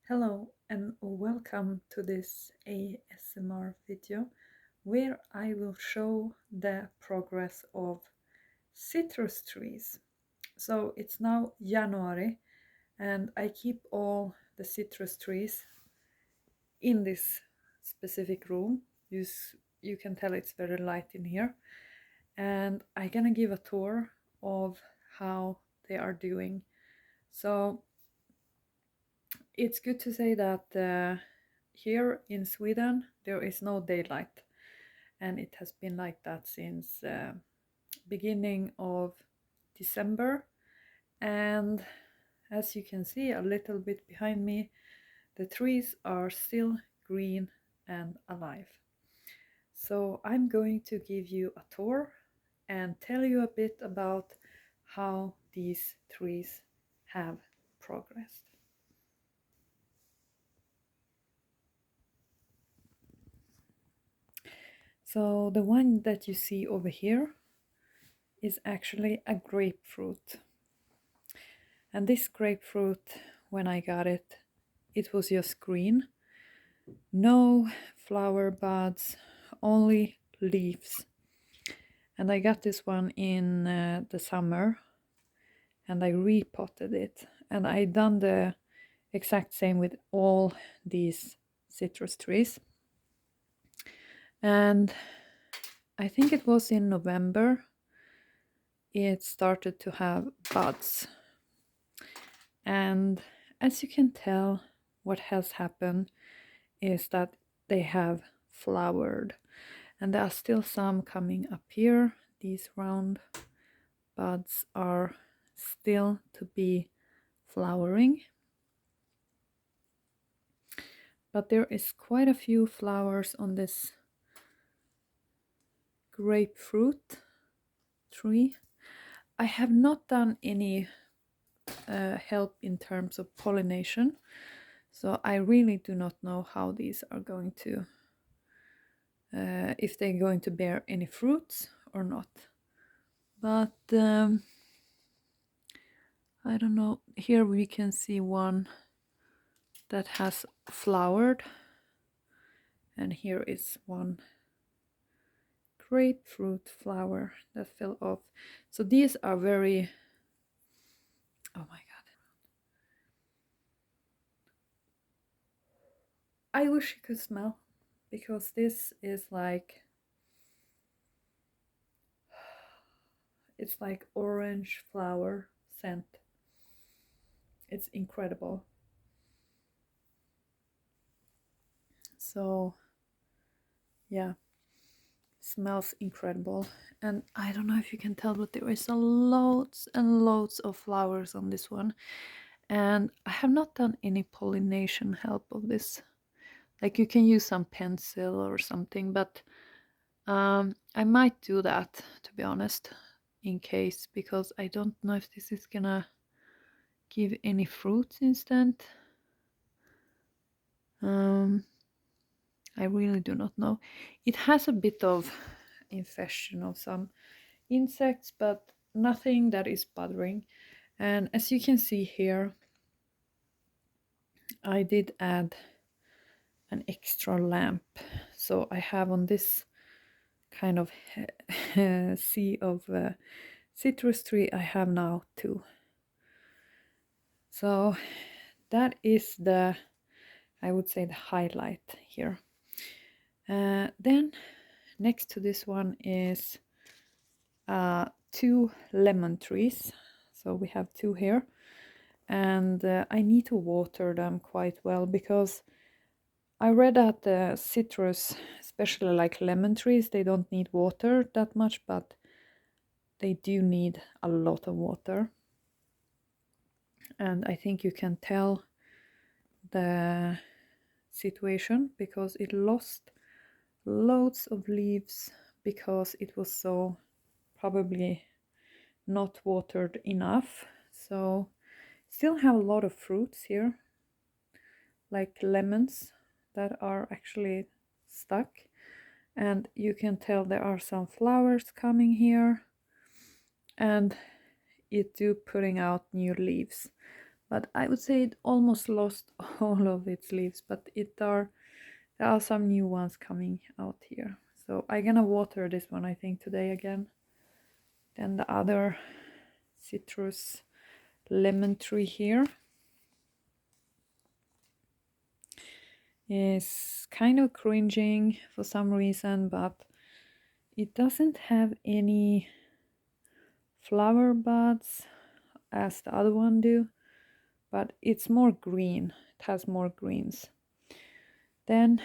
Hello and welcome to this ASMR video where I will show the progress of citrus trees. So it's now January and I keep all the citrus trees in this specific room. You can tell it's very light in here, and I'm gonna give a tour of how they are doing. So it's good to say that here in Sweden there is no daylight, and it has been like that since beginning of December. And as you can see a little bit behind me, the trees are still green and alive. So I'm going to give you a tour and tell you a bit about how these trees have progressed. So the one that you see over here is actually a grapefruit. And this grapefruit, when I got it, it was just green. No flower buds, only leaves. And I got this one in the summer and I repotted it. And I done the exact same with all these citrus trees. And I think it was in November it started to have buds. And as you can tell, what has happened is that they have flowered. And there are still some coming up here. These round buds are still to be flowering. But there is quite a few flowers on this grapefruit tree. I have not done any help in terms of pollination, so I really do not know how these are going to, if they're going to bear any fruits or not. But I don't know. Here we can see one that has flowered, and here is one grapefruit flower that fell off. So these are very, oh my god, I wish you could smell, because this is like, it's like orange flower scent. It's incredible. So yeah, smells incredible. And I don't know if you can tell, but there is a loads and loads of flowers on this one. And I have not done any pollination help of this. Like, you can use some pencil or something, but I might do that, to be honest, in case, because I don't know if this is gonna give any fruits instant. I really do not know. It has a bit of infestation of some insects, but nothing that is bothering. And as you can see here, I did add an extra lamp. So I have on this kind of sea of citrus tree, I have now two. So that is the, I would say, the highlight here. Then next to this one is two lemon trees. So we have two here, and I need to water them quite well, because I read that the citrus, especially like lemon trees, they don't need water that much, but they do need a lot of water. And I think you can tell the situation, because it lost loads of leaves because it was so probably not watered enough. So still have a lot of fruits here, like lemons that are actually stuck, and you can tell there are some flowers coming here, and it do putting out new leaves. but I would say it almost lost all of its leaves, but there are some new ones coming out here. So I'm gonna water this one, I think, today again. Then the other citrus lemon tree here is kind of cringing for some reason, but it doesn't have any flower buds as the other one do, but it's more green. It has more greens. Then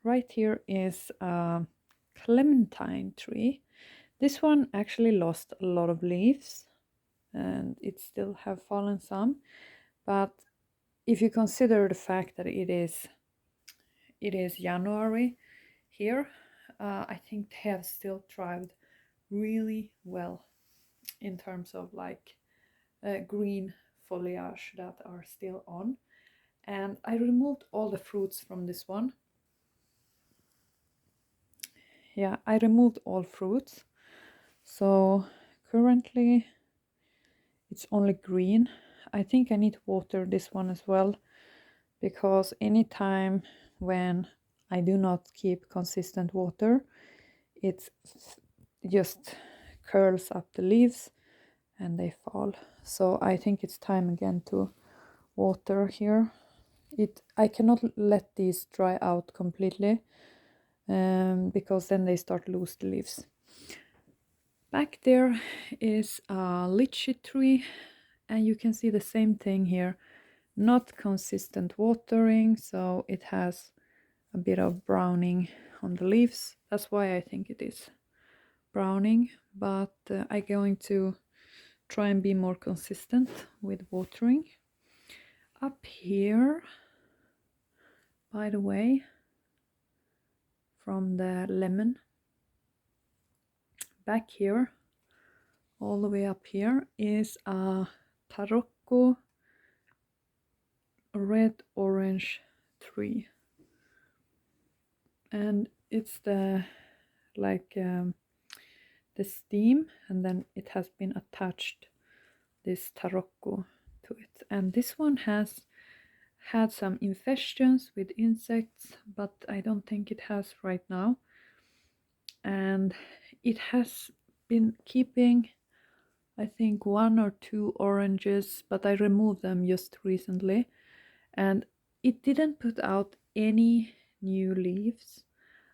right here is a clementine tree. This one actually lost a lot of leaves and it still have fallen some, but if you consider the fact that it is January here, I think they have still thrived really well in terms of like green foliage that are still on. And I removed all the fruits from this one. Yeah, I removed all fruits, so currently it's only green. I think I need to water this one as well, because anytime when I do not keep consistent water, it just curls up the leaves and they fall. So I think it's time again to water here. I cannot let these dry out completely, because then they start to lose the leaves. Back there is a lychee tree, and you can see the same thing here. Not consistent watering, so it has a bit of browning on the leaves. That's why I think it is browning, but I'm going to try and be more consistent with watering. Up here, by the way, from the lemon, back here, all the way up here is a tarocco red-orange tree, and it's the the stem, and then it has been attached this tarocco to it. And this one has had some infestations with insects, but I don't think it has right now. And it has been keeping, I think, 1 or 2 oranges, but I removed them just recently, and it didn't put out any new leaves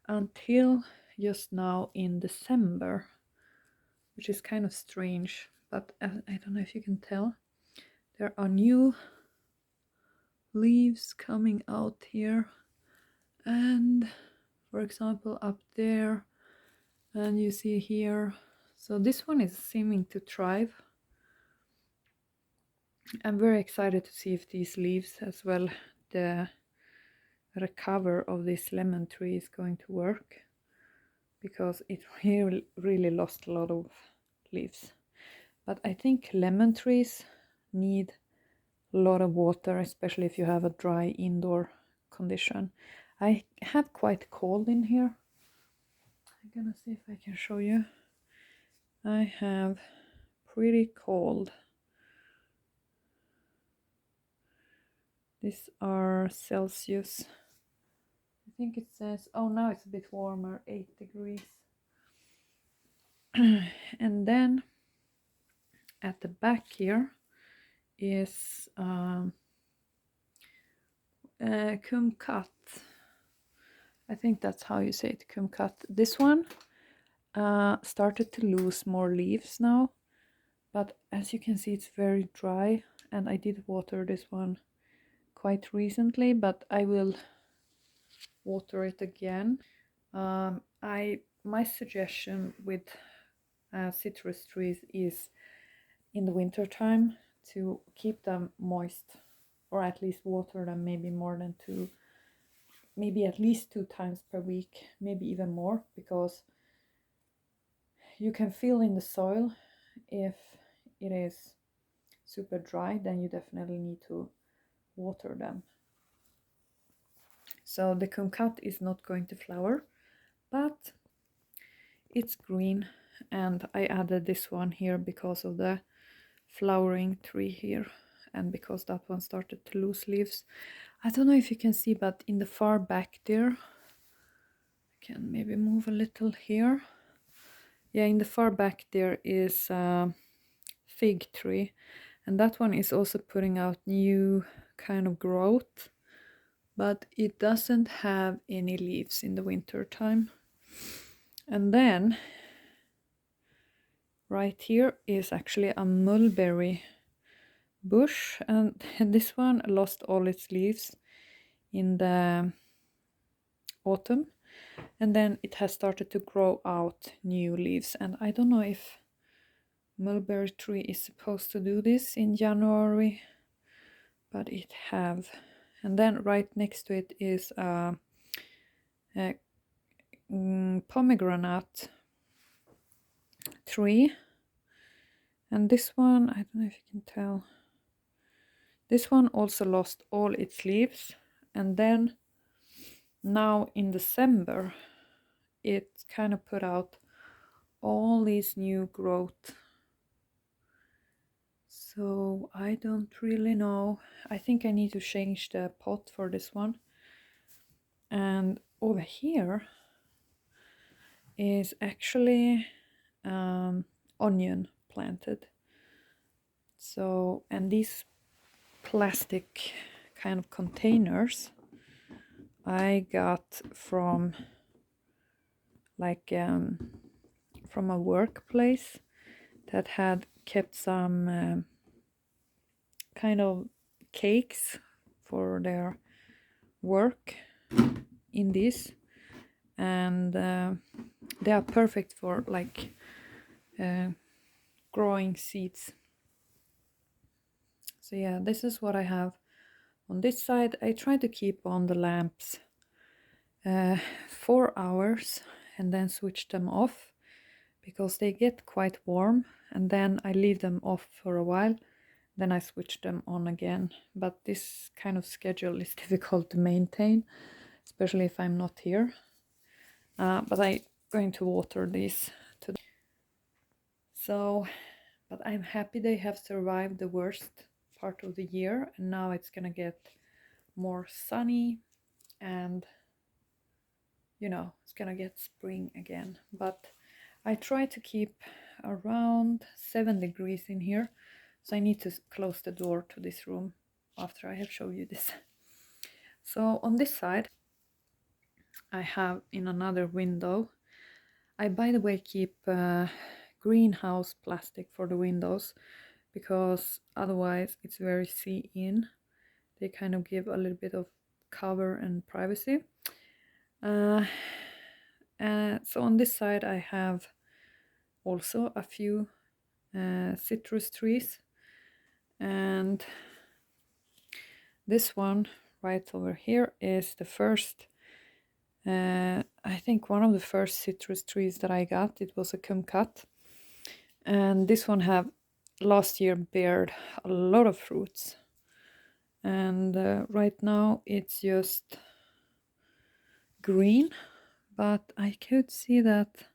until just now in December, which is kind of strange, but I don't know if you can tell. There are new leaves coming out here, and for example up there, and you see here. So this one is seeming to thrive. I'm very excited to see if these leaves as well, the recover of this lemon tree is going to work, because it really lost a lot of leaves. But I think lemon trees need a lot of water, especially if you have a dry indoor condition. I have quite cold in here. I'm gonna see if I can show you. I have pretty cold. These are Celsius. I think it says, oh, now it's a bit warmer, 8 degrees. And then at the back here is kumquat. I think that's how you say it, kumquat. This one started to lose more leaves now, but as you can see, it's very dry, and I did water this one quite recently, but I will water it again. My suggestion with citrus trees is in the winter time to keep them moist, or at least water them maybe more than maybe at least 2 times per week, maybe even more, because you can feel in the soil if it is super dry, then you definitely need to water them. So the kumquat is not going to flower, but it's green, and I added this one here because of the flowering tree here. and because that one started to lose leaves. I don't know if you can see, but in the far back there, I can maybe move a little here. Yeah, in the far back there is a fig tree, and that one is also putting out new kind of growth, but it doesn't have any leaves in the winter time. And then right here is actually a mulberry bush, and this one lost all its leaves in the autumn, and then it has started to grow out new leaves. And I don't know if mulberry tree is supposed to do this in January, but it have. And then right next to it is a pomegranate tree, and this one, I don't know if you can tell, this one also lost all its leaves, and then now in December it kind of put out all these new growth. So I don't really know. I think I need to change the pot for this one. And over here is actually onion planted. So, and these plastic kind of containers I got from like from a workplace that had kept some kind of cakes for their work in this, and they are perfect for like growing seeds. So yeah, this is what I have on this side. I try to keep on the lamps 4 hours and then switch them off, because they get quite warm, and then I leave them off for a while, then I switch them on again. But this kind of schedule is difficult to maintain, especially if I'm not here. But I'm going to water these today. So, but I'm happy they have survived the worst part of the year, and now it's gonna get more sunny, and you know, it's gonna get spring again. But I try to keep around 7 degrees in here, so I need to close the door to this room after I have shown you this. So on this side I have, in another window, I by the way keep greenhouse plastic for the windows, because otherwise it's very sea in. They kind of give a little bit of cover and privacy. So on this side I have also a few citrus trees, and this one right over here is the first, I think one of the first citrus trees that I got. It was a kumquat, and this one have last year bared a lot of fruits, and right now it's just green, but I could see that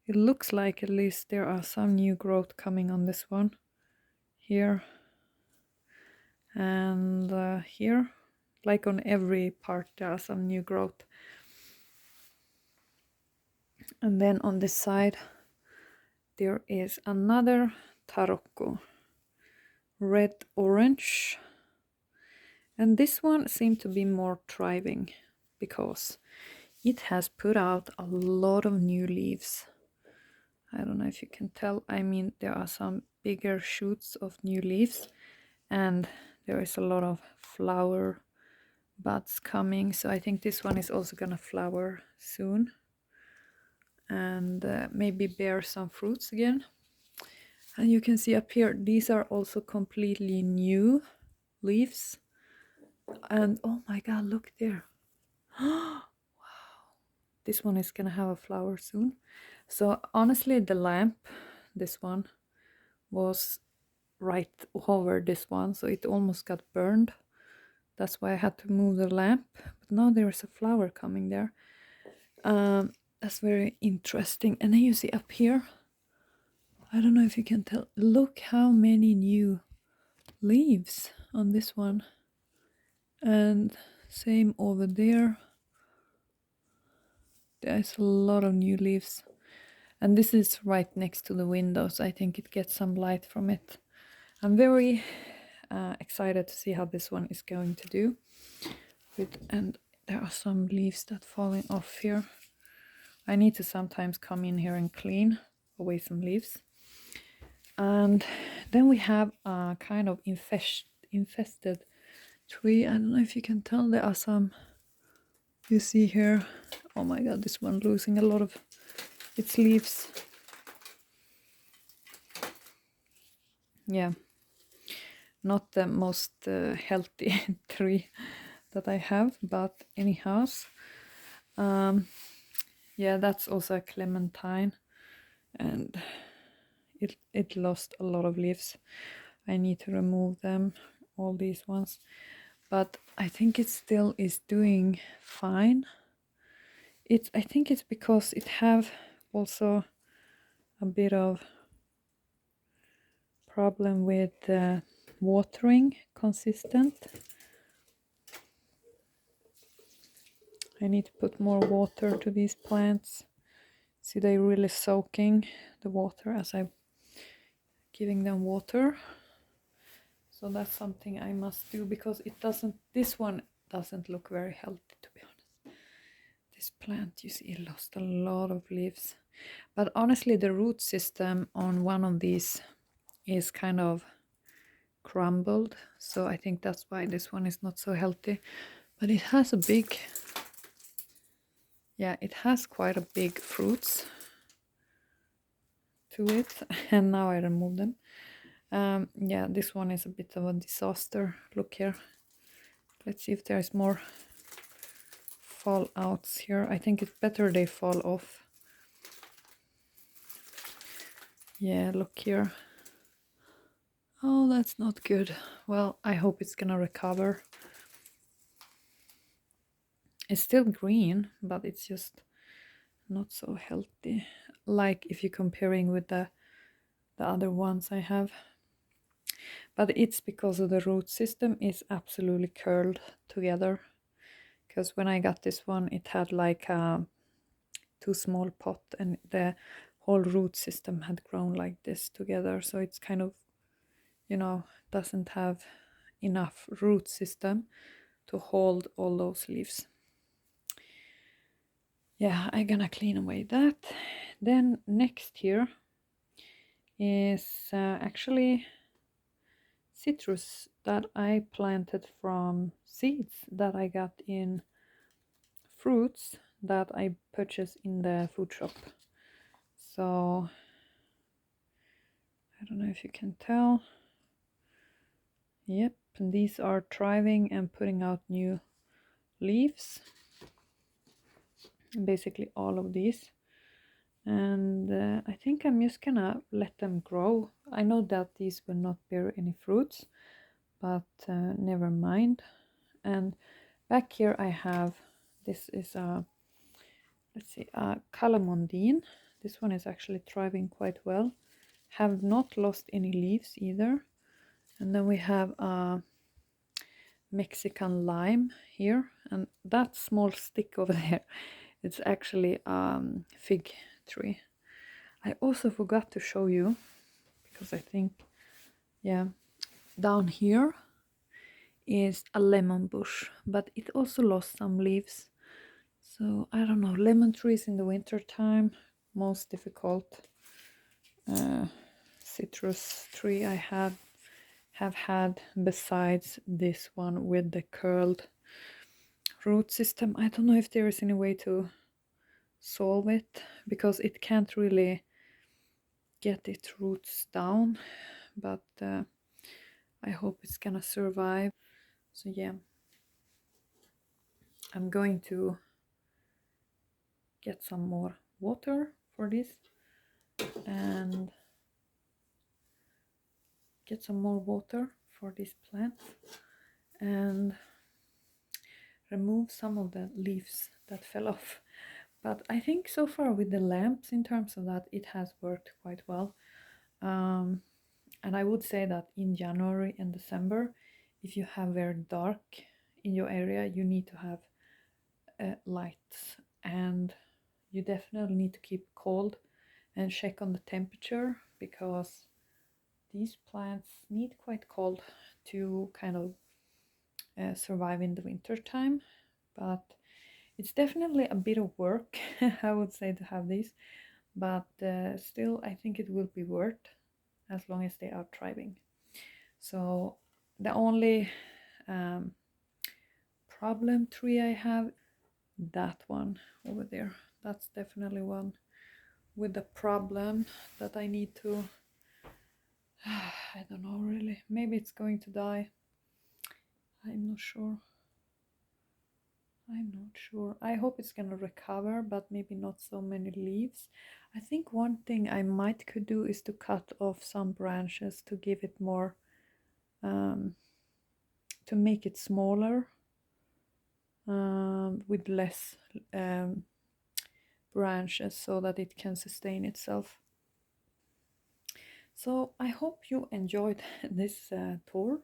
it looks like at least there are some new growth coming on this one here and here, like on every part there are some new growth. And then on this side there is another tarocco, red orange, and this one seemed to be more thriving because it has put out a lot of new leaves. I don't know if you can tell. I mean, there are some bigger shoots of new leaves, and there is a lot of flower buds coming. So I think this one is also gonna flower soon and maybe bear some fruits again. And you can see up here, these are also completely new leaves. And oh my god, look there. Wow, this one is gonna have a flower soon. So honestly, the lamp, this one, was right over this one, so it almost got burned. That's why I had to move the lamp, but now there's a flower coming there. That's very interesting. And then you see up here, I don't know if you can tell, look how many new leaves on this one, and same over there. There's a lot of new leaves, and this is right next to the windows. I think it gets some light from it. I'm very excited to see how this one is going to do. And there are some leaves that falling off here. I need to sometimes come in here and clean away some leaves. And then we have a kind of infested tree. I don't know if you can tell, there are some, you see here. Oh my god, this one losing a lot of its leaves. Yeah, not the most healthy tree that I have, but anyhow. Yeah, that's also a clementine, and it lost a lot of leaves. I need to remove them, all these ones, but I think it still is doing fine. I think it's because it have also a bit of problem with watering consistent. I need to put more water to these plants. See, they're really soaking the water as I'm giving them water. So that's something I must do, because it doesn't, this one doesn't look very healthy, to be honest. This plant, you see, it lost a lot of leaves. But honestly, the root system on one of these is kind of crumbled. So I think that's why this one is not so healthy. But it has a big, yeah, it has quite a big fruits to it. And now I remove them. Yeah, this one is a bit of a disaster. Look here. Let's see if there's more fallouts here. I think it's better they fall off. Yeah, look here. Oh, that's not good. Well, I hope it's gonna recover. It's still green, but it's just not so healthy. Like if you're comparing with the other ones I have. But it's because of the root system is absolutely curled together. Because when I got this one, it had like a too small pot, and the whole root system had grown like this together. So it's kind of, you know, doesn't have enough root system to hold all those leaves. Yeah, I'm gonna clean away that. Then next here is actually citrus that I planted from seeds that I got in fruits that I purchased in the food shop. So I don't know if you can tell. Yep, and these are thriving and putting out new leaves. Basically all of these. And I think I'm just gonna let them grow. I know that these will not bear any fruits, but never mind. And back here I have, this is a, let's see, a calamondine. This one is actually thriving quite well. Have not lost any leaves either. And then we have a Mexican lime here, and that small stick over there, it's actually fig tree. I also forgot to show you, because I think, yeah, down here is a lemon bush, but it also lost some leaves. So I don't know, lemon trees in the winter time, most difficult citrus tree I have had, besides this one with the curled root system. I don't know if there is any way to solve it, because it can't really get its roots down, but I hope it's gonna survive. So yeah, I'm going to get some more water for this and get some more water for this plant and remove some of the leaves that fell off. But I think so far with the lamps, in terms of that, it has worked quite well. And I would say that in January and December, if you have very dark in your area, you need to have lights, and you definitely need to keep cold and check on the temperature, because these plants need quite cold to kind of survive in the winter time. But it's definitely a bit of work, I would say, to have these, but still I think it will be worth as long as they are thriving. So the only problem tree I have, that one over there, that's definitely one with the problem that I need to I don't know really, maybe it's going to die. I'm not sure. I hope it's gonna recover, but maybe not so many leaves. I think one thing I might could do is to cut off some branches to give it more to make it smaller, with less branches, so that it can sustain itself. So I hope you enjoyed this tour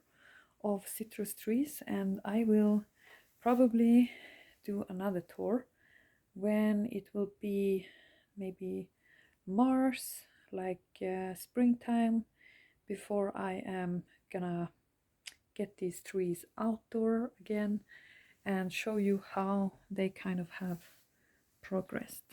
of citrus trees, and I will probably do another tour when it will be maybe March, like springtime, before I am gonna get these trees outdoor again and show you how they kind of have progressed.